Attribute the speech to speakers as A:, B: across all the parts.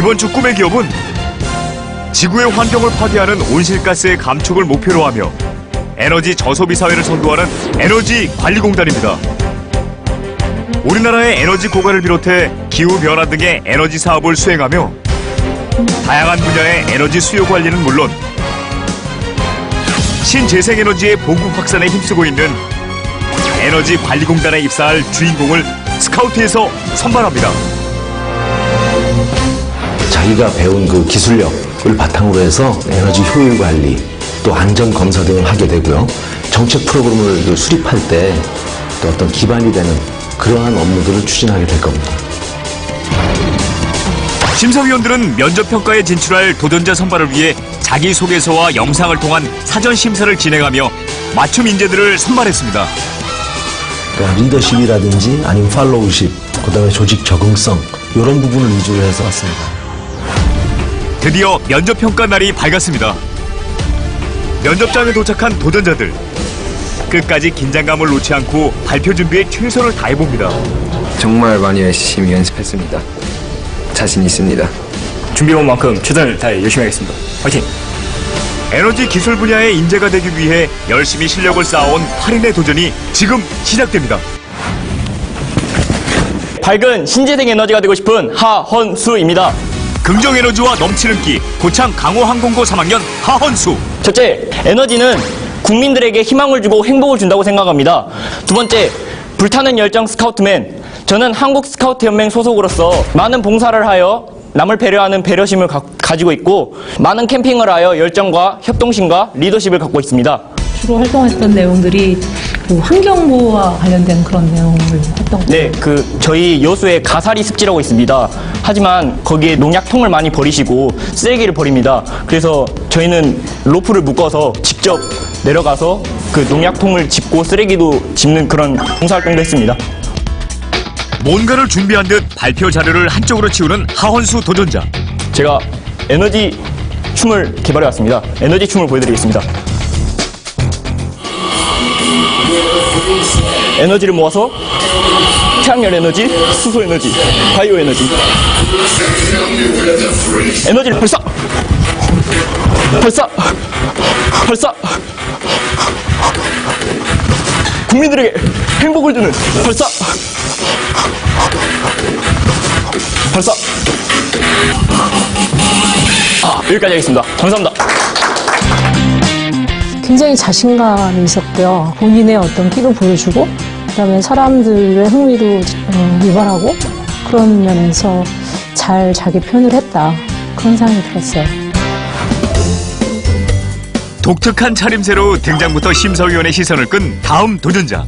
A: 이번 주 꿈의 기업은 지구의 환경을 파괴하는 온실가스의 감축을 목표로 하며 에너지 저소비 사회를 선도하는 에너지관리공단입니다. 우리나라의 에너지 고갈을 비롯해 기후변화 등의 에너지 사업을 수행하며 다양한 분야의 에너지 수요 관리는 물론 신재생에너지의 보급 확산에 힘쓰고 있는 에너지관리공단에 입사할 주인공을 스카우트에서 선발합니다.
B: 자기가 배운 그 기술력을 바탕으로 해서 에너지 효율 관리, 또 안전 검사 등을 하게 되고요. 정책 프로그램을 수립할 때 또 어떤 기반이 되는 그러한 업무들을 추진하게 될 겁니다.
A: 심사위원들은 면접평가에 진출할 도전자 선발을 위해 자기소개서와 영상을 통한 사전 심사를 진행하며 맞춤 인재들을 선발했습니다.
B: 그러니까 리더십이라든지 아니면 팔로우십, 그다음에 조직 적응성 이런 부분을 위주로 해서 왔습니다.
A: 드디어 면접평가 날이 밝았습니다. 면접장에 도착한 도전자들. 끝까지 긴장감을 놓지 않고 발표 준비에 최선을 다해봅니다.
C: 정말 많이 열심히 연습했습니다. 자신 있습니다.
D: 준비해온 만큼 최선을 다해 열심히 하겠습니다. 화이팅!
A: 에너지 기술 분야의 인재가 되기 위해 열심히 실력을 쌓아온 8인의 도전이 지금 시작됩니다.
D: 밝은 신재생 에너지가 되고 싶은 하헌수입니다.
A: 긍정 에너지와 넘치는 끼, 고창 강호항공고 3학년 하헌수.
D: 첫째, 에너지는 국민들에게 희망을 주고 행복을 준다고 생각합니다. 두 번째, 불타는 열정 스카우트맨. 저는 한국 스카우트 연맹 소속으로서 많은 봉사를 하여 남을 배려하는 배려심을 가지고 있고 많은 캠핑을 하여 열정과 협동심과 리더십을 갖고 있습니다.
E: 주로 활동했던 내용들이 그 환경보호와 관련된 그런 내용을 했던 거예요?
D: 네, 저희 여수에 가사리 습지라고 있습니다. 하지만 거기에 농약통을 많이 버리시고 쓰레기를 버립니다. 그래서 저희는 로프를 묶어서 직접 내려가서 그 농약통을 짚고 쓰레기도 짚는 그런 봉사활동도 했습니다.
A: 뭔가를 준비한 듯 발표 자료를 한쪽으로 치우는 하헌수 도전자.
D: 제가 에너지 춤을 개발해왔습니다. 에너지 춤을 보여드리겠습니다. 에너지를 모아서 태양열 에너지, 수소 에너지, 바이오 에너지. 에너지를 발사! 발사! 발사! 국민들에게 행복을 주는 발사! 발사! 여기까지 하겠습니다. 감사합니다.
E: 굉장히 자신감이 있었고요. 본인의 어떤 끼도 보여주고 그다음에 사람들의 흥미도 유발하고 그런 면에서 잘 자기 표현을 했다. 그런 생각이 들었어요.
A: 독특한 차림새로 등장부터 심사위원의 시선을 끈 다음 도전자.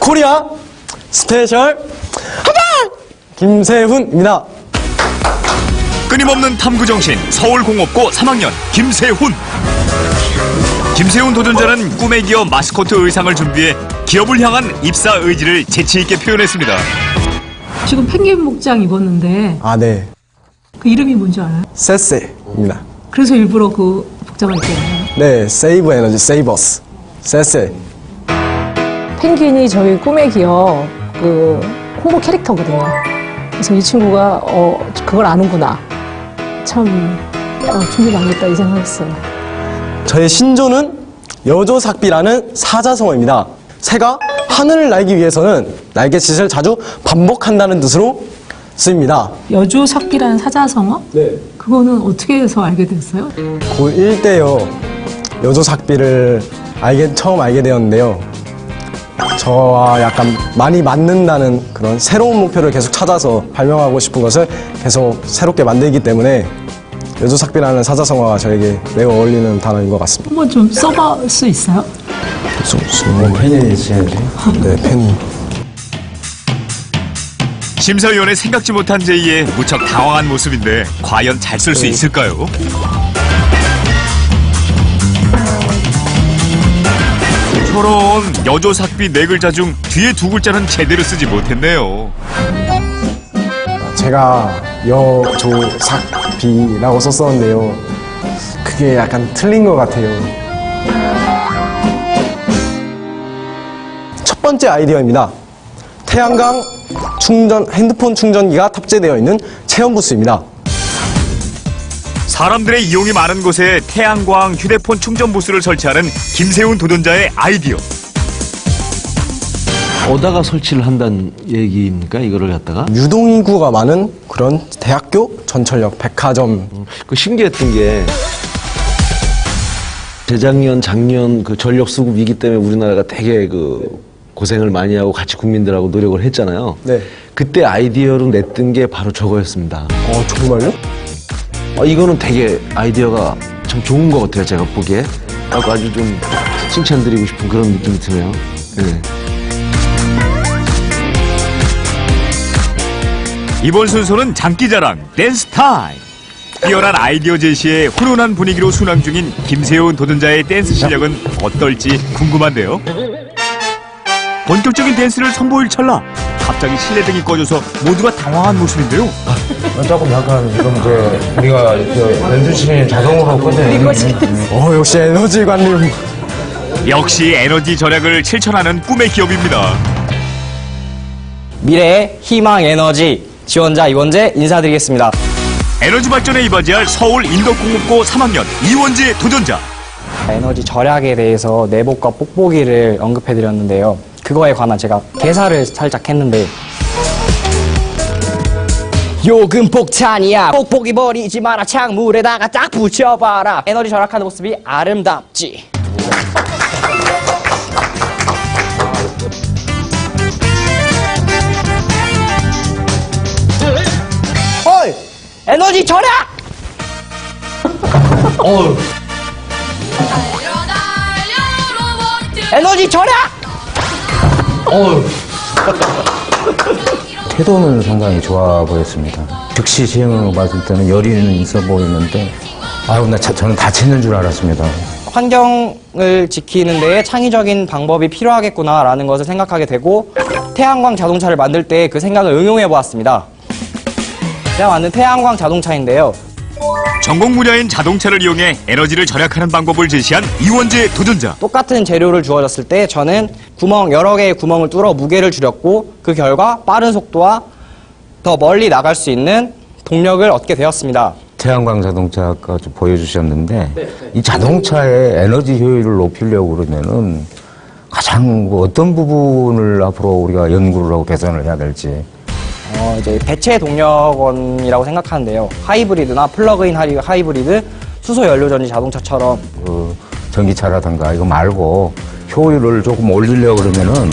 F: 코리아 스페셜 김세훈입니다.
A: 끊임없는 탐구정신 서울공업고 3학년 김세훈. 김세훈 도전자는 꿈의 기업 마스코트 의상을 준비해 기업을 향한 입사 의지를 재치있게 표현했습니다.
E: 지금 펭귄 목장 입었는데
F: 아, 네.
E: 그 이름이 뭔지 알아요?
F: 세세입니다.
E: 그래서 일부러 그 복장을 입게 했나요?
F: 네, 세이브 에너지 세이버스 세세.
E: 펭귄이 저희 꿈의 기업 그 홍보 캐릭터거든요. 그래서 이 친구가 그걸 아는구나. 참 준비 많이 했다 이 생각했어요.
F: 저의 신조는 여조삭비라는 사자성어입니다. 새가 하늘을 날기 위해서는 날갯짓을 자주 반복한다는 뜻으로 쓰입니다.
E: 여조삭비라는 사자성어?
F: 네.
E: 그거는 어떻게 해서 알게 됐어요?
F: 고1 때요. 여조삭비를 처음 알게 되었는데요. 저와 약간 많이 맞는다는 그런 새로운 목표를 계속 찾아서 발명하고 싶은 것을 계속 새롭게 만들기 때문에 여조삭비라는 사자성어가 저에게 매우 어울리는 단어인 것 같습니다.
E: 한번 좀 써볼 수 있어요?
F: 펜이 네, 펜이.
A: 심사위원의 생각지 못한 제의에 무척 당황한 모습인데 과연 잘 쓸 수 있을까요? 저런 여조삭비 4글자 중 뒤에 2글자는 제대로 쓰지 못했네요.
F: 제가 여조삭비라고 썼었는데요. 그게 약간 틀린 것 같아요. 첫 번째 아이디어입니다. 태양광 핸드폰 충전기가 탑재되어 있는 체험 부스입니다.
A: 사람들의 이용이 많은 곳에 태양광 휴대폰 충전 부스를 설치하는 김세훈 도전자의 아이디어.
B: 어디다가 설치를 한다는 얘기입니까? 이거를 갖다가?
F: 유동인구가 많은 그런 대학교 전철역 백화점.
B: 그 신기했던 게 재작년, 작년 그 전력 수급 위기 때문에 우리나라가 되게 그 고생을 많이 하고 같이 국민들하고 노력을 했잖아요.
F: 네.
B: 그때 아이디어로 냈던 게 바로 저거였습니다.
F: 정말요?
B: 이거는 되게 아이디어가 참 좋은 것 같아요, 제가 보기에. 아주 좀 칭찬드리고 싶은 그런 느낌이 드네요. 네.
A: 이번 순서는 장기자랑 댄스 타임. 뛰어난 아이디어 제시에 훈훈한 분위기로 순항 중인 김세훈 도전자의 댄스 실력은 어떨지 궁금한데요. 본격적인 댄스를 선보일 찰나 갑자기 실내등이 꺼져서 모두가 당황한 모습인데요.
G: 조금 약간 지금 이제 우리가 연주실이 자동으로 꺼져요.
F: 역시 에너지 관리.
A: 역시 에너지 절약을 실천하는 꿈의 기업입니다.
D: 미래의 희망 에너지 지원자 이원재 인사드리겠습니다.
A: 에너지 발전에 이바지할 서울 인덕공업고 3학년 이원재 도전자.
D: 에너지 절약에 대해서 내복과 뽁뽁이를 언급해드렸는데요. 그거에 관한 제가 개사를 살짝 했는데 요금 폭탄이야 뽁뽁이 버리지 마라 창물에다가 딱 붙여봐라 에너지 절약하는 모습이 아름답지. 어이! 에너지 절약! 에너지 절약!
G: 태도는 상당히 좋아 보였습니다. 즉시 시행으로 봤을 때는 열의는 있어 보이는데 저는 다치는 줄 알았습니다.
D: 환경을 지키는 데에 창의적인 방법이 필요하겠구나라는 것을 생각하게 되고 태양광 자동차를 만들 때 그 생각을 응용해 보았습니다. 제가 만든 태양광 자동차인데요.
A: 전공 분야인 자동차를 이용해 에너지를 절약하는 방법을 제시한 이원재 도전자.
D: 똑같은 재료를 주어졌을 때 저는 여러 개의 구멍을 뚫어 무게를 줄였고 그 결과 빠른 속도와 더 멀리 나갈 수 있는 동력을 얻게 되었습니다.
G: 태양광 자동차 아까 좀 보여주셨는데 이 자동차의 에너지 효율을 높이려고 그러면은 가장 어떤 부분을 앞으로 우리가 연구를 하고 개선을 해야 될지.
D: 이제 배체 동력원이라고 생각하는데요. 하이브리드나 플러그인 하이브리드, 수소 연료전지 자동차처럼
G: 전기차라든가 이거 말고 효율을 조금 올리려고 그러면은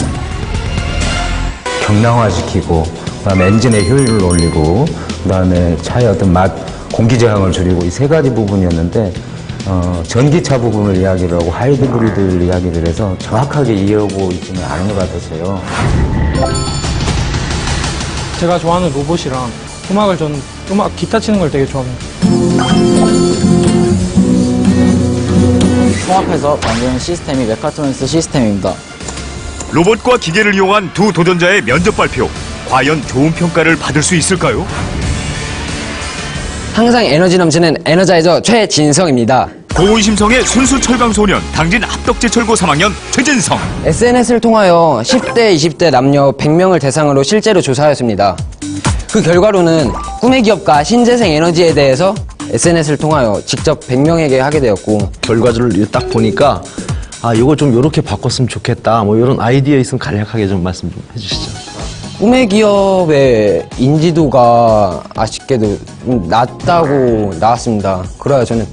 G: 경량화시키고 그다음에 엔진의 효율을 올리고 그다음에 차의 어떤 공기 저항을 줄이고 이 세 가지 부분이었는데 전기차 부분을 이야기를 하고 하이브리드를 이야기를 해서 정확하게 이해하고 있지는 않은 것 같았어요.
H: 제가 좋아하는 로봇이랑 저는 기타 치는 걸 되게 좋아합니다.
D: 통합해서 만드는 시스템이 메카트로닉스 시스템입니다.
A: 로봇과 기계를 이용한 두 도전자의 면접 발표. 과연 좋은 평가를 받을 수 있을까요?
I: 항상 에너지 넘치는 에너자이저 최진성입니다.
A: 고운심성의 순수 철강소년 당진 합덕제철고 3학년 최진성.
I: SNS를 통하여 10대, 20대 남녀 100명을 대상으로 실제로 조사하였습니다. 그 결과로는 꿈의 기업과 신재생 에너지에 대해서 SNS를 통하여 직접 100명에게 하게 되었고
B: 결과를 딱 보니까 이거 좀 이렇게 바꿨으면 좋겠다. 뭐 이런 아이디어 있으면 간략하게 좀 말씀 좀 해주시죠.
I: 꿈의 기업의 인지도가 아쉽게도 좀 낮다고 나왔습니다. 그래야 저는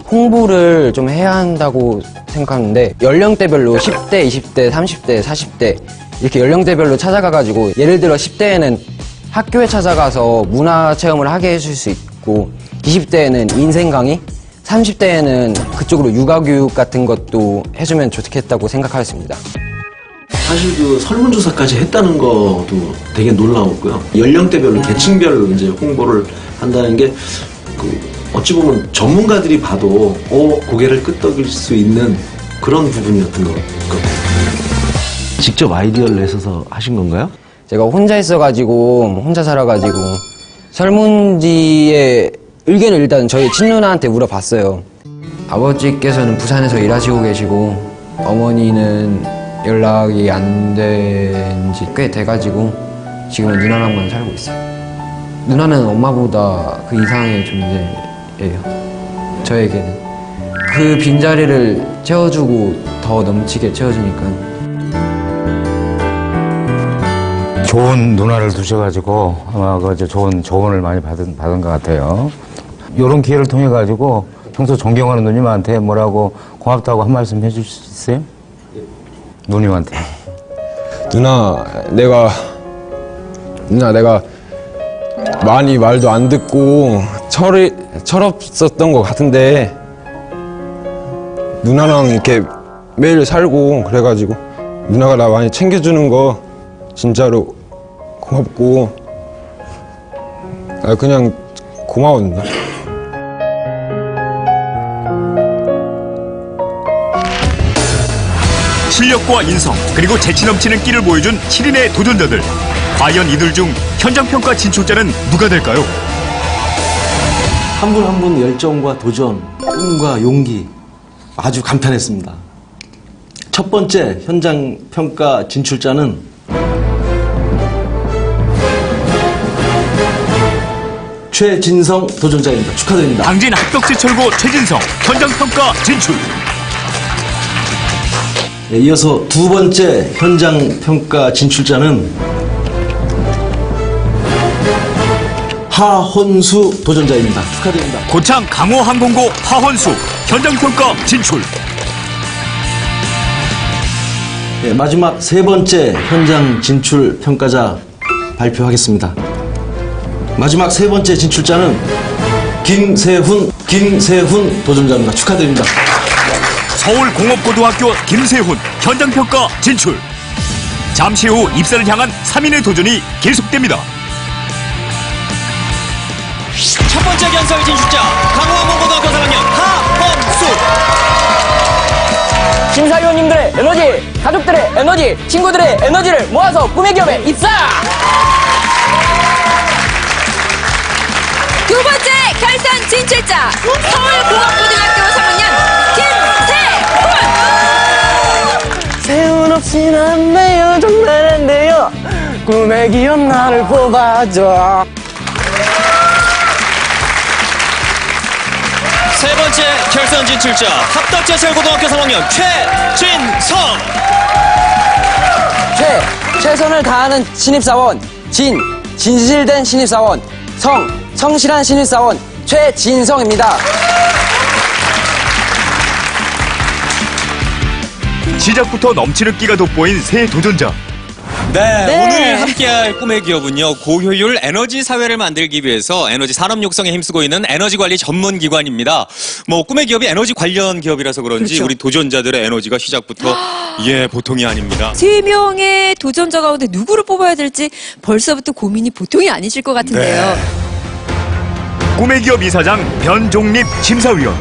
I: 홍보를 좀 해야 한다고 생각하는데 연령대별로 10대, 20대, 30대, 40대 이렇게 연령대별로 찾아가가지고 예를 들어 10대에는 학교에 찾아가서 문화체험을 하게 해줄 수 있고 20대에는 인생 강의, 30대에는 그쪽으로 육아교육 같은 것도 해주면 좋겠다고 생각하였습니다.
B: 사실 그 설문조사까지 했다는 것도 되게 놀라웠고요. 연령대별로, 계층별로 이제 홍보를 한다는 게 어찌 보면 전문가들이 봐도 고개를 끄덕일 수 있는 그런 부분이었던 것 같아요. 직접 아이디어를 내셔서 하신 건가요?
I: 제가 혼자 있어가지고 혼자 살아가지고 설문지의 의견을 일단 저희 친누나한테 물어봤어요. 아버지께서는 부산에서 일하시고 계시고 어머니는 연락이 안 된 지 꽤 돼가지고 지금은 누나랑만 살고 있어요. 누나는 엄마보다 그 이상의 존재예요. 저에게는. 그 빈자리를 채워주고 더 넘치게 채워주니까.
G: 좋은 누나를 두셔가지고 아마 그 좋은 조언을 많이 받은 것 같아요. 이런 기회를 통해 가지고 평소 존경하는 누님한테 뭐라고 고맙다고 한 말씀 해줄 수 있어요? 누님한테.
J: 누나, 내가 많이 말도 안 듣고 철없었던 것 같은데 누나랑 이렇게 매일 살고 그래가지고 누나가 나 많이 챙겨주는 거 진짜로 고맙고 그냥 고마워 누나.
A: 실력과 인성 그리고 재치 넘치는 끼를 보여준 7인의 도전자들. 과연 이들 중 현장평가 진출자는 누가 될까요?
B: 한 분 한 분 열정과 도전, 꿈과 용기 아주 감탄했습니다. 첫 번째 현장평가 진출자는 최진성 도전자입니다. 축하드립니다.
A: 당진 합격지 철고 최진성 현장평가 진출.
B: 네, 이어서 두 번째 현장평가 진출자는 하헌수 도전자입니다. 축하드립니다.
A: 고창 강호항공고 하헌수 현장평가 진출.
B: 네, 마지막 세 번째 현장 진출 평가자 발표하겠습니다. 마지막 세 번째 진출자는 김세훈 도전자입니다. 축하드립니다.
A: 서울공업고등학교 김세훈 현장평가 진출. 잠시 후 입사를 향한 3인의 도전이 계속됩니다.
K: 첫 번째 견성 진출자 강호항공고등학교 3학년 하헌수.
D: 심사위원님들의 에너지, 가족들의 에너지, 친구들의 에너지를 모아서 꿈의 기업에 입사!
L: 두 번째 결선 진출자 서울공업고등학교 3학년 김세훈.
I: 세훈 없이는 안 돼요. 정말 안 돼요. 꿈의 기업 나를 뽑아줘.
K: 세 번째 결선 진출자 합덕제철고등학교 3학년 최진성.
I: 최선을 다하는 신입사원, 진실된 신입사원, 성실한 신입사원 최진성입니다.
A: 시작부터 넘치는 끼가 돋보인 새 도전자.
K: 네, 오늘 함께할 꿈의 기업은요, 고효율 에너지 사회를 만들기 위해서 에너지 산업 육성에 힘쓰고 있는 에너지 관리 전문 기관입니다. 뭐 꿈의 기업이 에너지 관련 기업이라서 그런지
L: 그렇죠.
K: 우리 도전자들의 에너지가 시작부터 보통이 아닙니다.
L: 3명의 도전자 가운데 누구를 뽑아야 될지 벌써부터 고민이 보통이 아니실 것 같은데요.
A: 꿈의 기업 이사장 변종립 심사위원,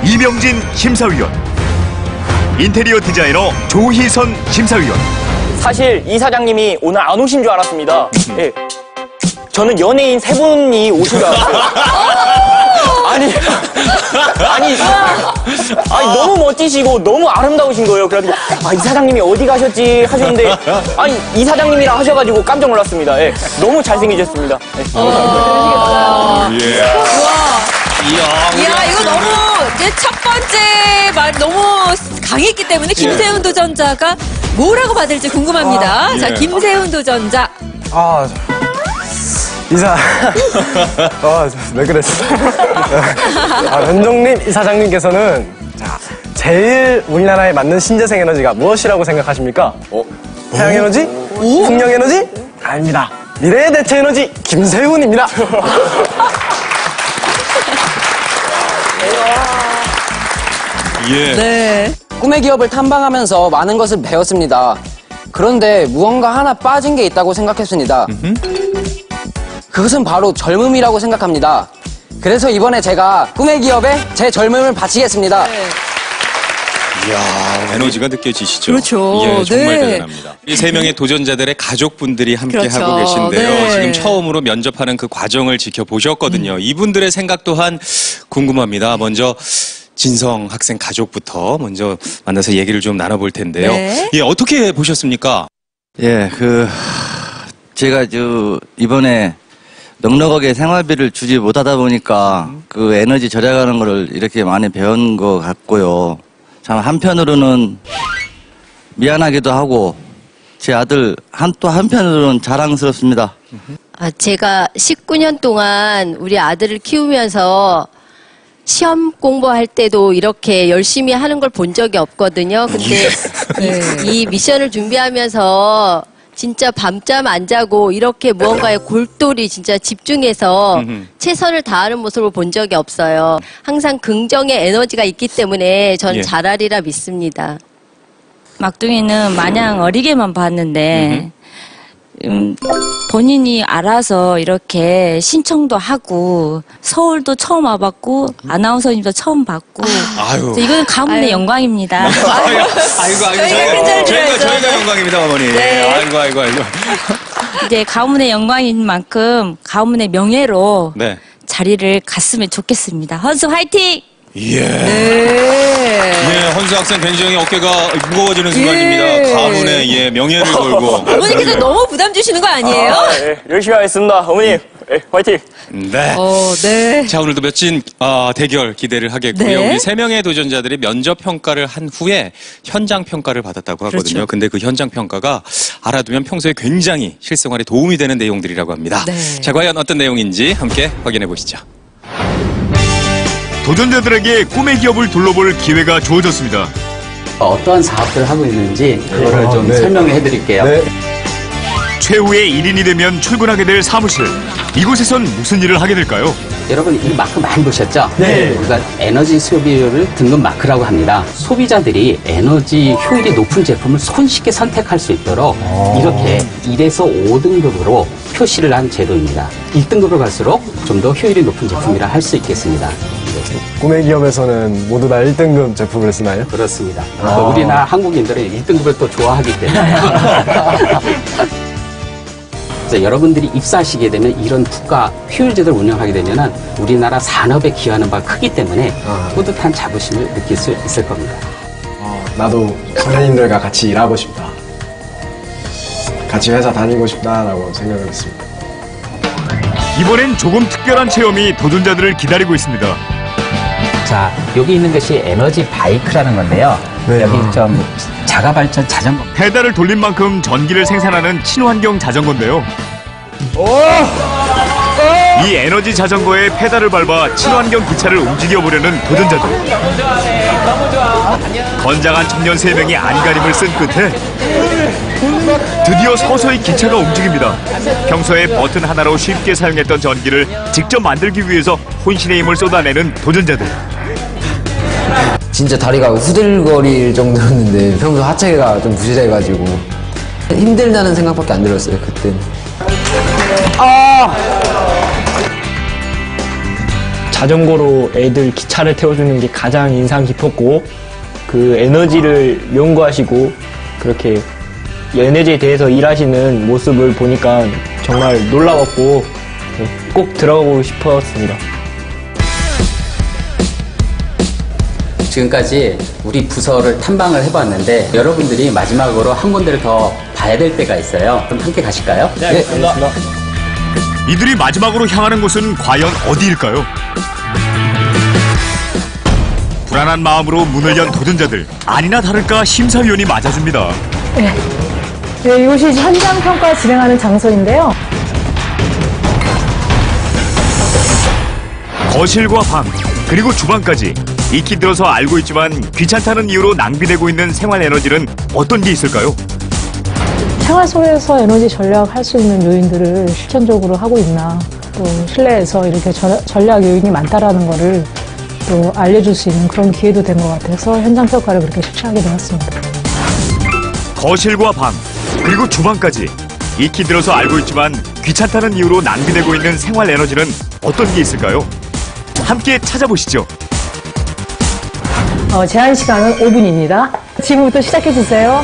A: 이명진 심사위원, 인테리어 디자이너 조희선 심사위원.
D: 사실 이 사장님이 오늘 안 오신 줄 알았습니다. 예. 저는 연예인 3분이 오신 줄 알았어요. 아니 너무 멋지시고 너무 아름다우신 거예요. 그래가지고 이 사장님이 어디 가셨지 하셨는데 아니 이 사장님이랑 하셔가지고 깜짝 놀랐습니다. 예. 너무 잘생기셨습니다. 예.
L: 이야, 이거 너무 이제 첫 번째 말 너무 강했기 때문에 김세훈 도전자가 뭐라고 받을지 궁금합니다. 자, 김세훈 도전자.
F: 왜 그랬어? 변종립 이사장님께서는 제일 우리나라에 맞는 신재생 에너지가 무엇이라고 생각하십니까? 태양에너지? 풍력에너지? 아닙니다. 미래의 대체 에너지 김세훈입니다.
L: 네.
I: 꿈의 기업을 탐방하면서 많은 것을 배웠습니다. 그런데 무언가 하나 빠진 게 있다고 생각했습니다. 그것은 바로 젊음이라고 생각합니다. 그래서 이번에 제가 꿈의 기업에 제 젊음을 바치겠습니다.
K: 이야, 에너지가 느껴지시죠?
L: 그렇죠.
K: 예, 정말
L: 네.
K: 대단합니다. 이 3명의 도전자들의 가족분들이 함께
L: 그렇죠.
K: 하고 계신데요.
L: 네.
K: 지금 처음으로 면접하는 그 과정을 지켜보셨거든요. 이분들의 생각 또한 궁금합니다. 먼저 진성 학생 가족부터 먼저 만나서 얘기를 좀 나눠볼 텐데요.
L: 네.
K: 예, 어떻게 보셨습니까?
M: 예, 제가 이번에 넉넉하게 생활비를 주지 못하다 보니까 그 에너지 절약하는 거를 이렇게 많이 배운 것 같고요. 참 한편으로는 미안하기도 하고 제 아들 또 한편으로는 자랑스럽습니다.
N: 제가 19년 동안 우리 아들을 키우면서 시험 공부할 때도 이렇게 열심히 하는 걸 본 적이 없거든요. 근데 이 미션을 준비하면서 진짜 밤잠 안 자고 이렇게 무언가에 골똘히 진짜 집중해서 최선을 다하는 모습을 본 적이 없어요. 항상 긍정의 에너지가 있기 때문에 전 잘하리라 믿습니다.
O: 막둥이는 마냥 어리게만 봤는데 본인이 알아서 이렇게 신청도 하고 서울도 처음 와봤고 아나운서님도 처음 봤고 이거는 가문의 영광입니다.
K: 저희가 영광입니다, 어머니.
O: 네.
K: 아이고.
O: 이제 가문의 영광인 만큼 가문의 명예로 자리를 갔으면 좋겠습니다. 헌수 화이팅!
K: 네, 헌수 학생 굉장히 어깨가 무거워지는 순간입니다. 가문의 명예를 걸고.
L: 어머니께서 너무 부담 주시는 거 아니에요?
D: 열심히 하겠습니다. 어머니, 화이팅!
K: 네.
L: 네.
K: 자, 오늘도 멋진 대결 기대를 하겠고요.
L: 네.
K: 우리 3명의 도전자들이 면접 평가를 한 후에 현장 평가를 받았다고 하거든요. 근데 그 현장 평가가 알아두면 평소에 굉장히 실생활에 도움이 되는 내용들이라고 합니다. 자, 과연 어떤 내용인지 함께 확인해 보시죠.
A: 도전자들에게 꿈의 기업을 둘러볼 기회가 주어졌습니다.
P: 어떠한 사업들을 하고 있는지 그거를 좀 설명해 드릴게요.
A: 최후의 1인이 되면 출근하게 될 사무실. 이곳에선 무슨 일을 하게 될까요?
P: 여러분 이 마크 많이 보셨죠? 우리가 에너지 소비율을 등급 마크라고 합니다. 소비자들이 에너지 효율이 높은 제품을 손쉽게 선택할 수 있도록 이렇게 1에서 5등급으로 표시를 한 제도입니다. 1등급으로 갈수록 좀 더 효율이 높은 제품이라 할 수 있겠습니다.
F: 꿈의 기업에서는 모두 다 1등급 제품을 쓰나요?
P: 그렇습니다. 우리나라 한국인들은 1등급을 또 좋아하기 때문에 그래서 여러분들이 입사하시게 되면 이런 국가 효율제도를 운영하게 되면 우리나라 산업에 기여하는 바가 크기 때문에 뿌듯한 자부심을 느낄 수 있을 겁니다.
F: 나도 선생님들과 같이 일하고 싶다. 같이 회사 다니고 싶다라고 생각을 했습니다.
A: 이번엔 조금 특별한 체험이 도전자들을 기다리고 있습니다.
P: 자, 여기 있는 것이 에너지 바이크라는 건데요. 여기 좀 자가발전 자전거.
A: 페달을 돌린 만큼 전기를 생산하는 친환경 자전거인데요. 이 에너지 자전거에 페달을 밟아 친환경 기차를 움직여보려는 도전자들. 건장한 청년 3명이 안간힘을 쓴 끝에 드디어 서서히 기차가 움직입니다. 평소에 버튼 하나로 쉽게 사용했던 전기를 직접 만들기 위해서 혼신의 힘을 쏟아내는 도전자들.
I: 진짜 다리가 후들거릴 정도였는데 평소 하체가 좀 부실해가지고 힘들다는 생각밖에 안 들었어요 그때는.
D: 자전거로 애들 기차를 태워주는 게 가장 인상 깊었고 그 에너지를 연구하시고 그렇게 에너지에 대해서 일하시는 모습을 보니까 정말 놀라웠고 꼭 들어가고 싶었습니다.
P: 지금까지 우리 부서를 탐방을 해봤는데 여러분들이 마지막으로 한 군데를 더 봐야 될 때가 있어요. 그럼 함께 가실까요?
A: 네, 알겠습니다. 이들이 마지막으로 향하는 곳은 과연 어디일까요? 불안한 마음으로 문을 연 도전자들. 아니나 다를까 심사위원이 맞아줍니다.
E: 네, 이곳이 현장 평가 진행하는 장소인데요.
A: 거실과 방, 그리고 주방까지 익히 들어서 알고 있지만 귀찮다는 이유로 낭비되고 있는 생활 에너지는 어떤 게 있을까요?
E: 생활 속에서 에너지 절약할 수 있는 요인들을 실천적으로 하고 있나, 또 실내에서 이렇게 절약 요인이 많다라는 거를 또 알려줄 수 있는 그런 기회도 된 것 같아서 현장 평가를 그렇게 실천하게 되었습니다.
A: 거실과 방, 그리고 주방까지 익히 들어서 알고 있지만 귀찮다는 이유로 낭비되고 있는 생활 에너지는 어떤 게 있을까요? 함께 찾아보시죠.
E: 제한 시간은 5분입니다. 지금부터 시작해 주세요.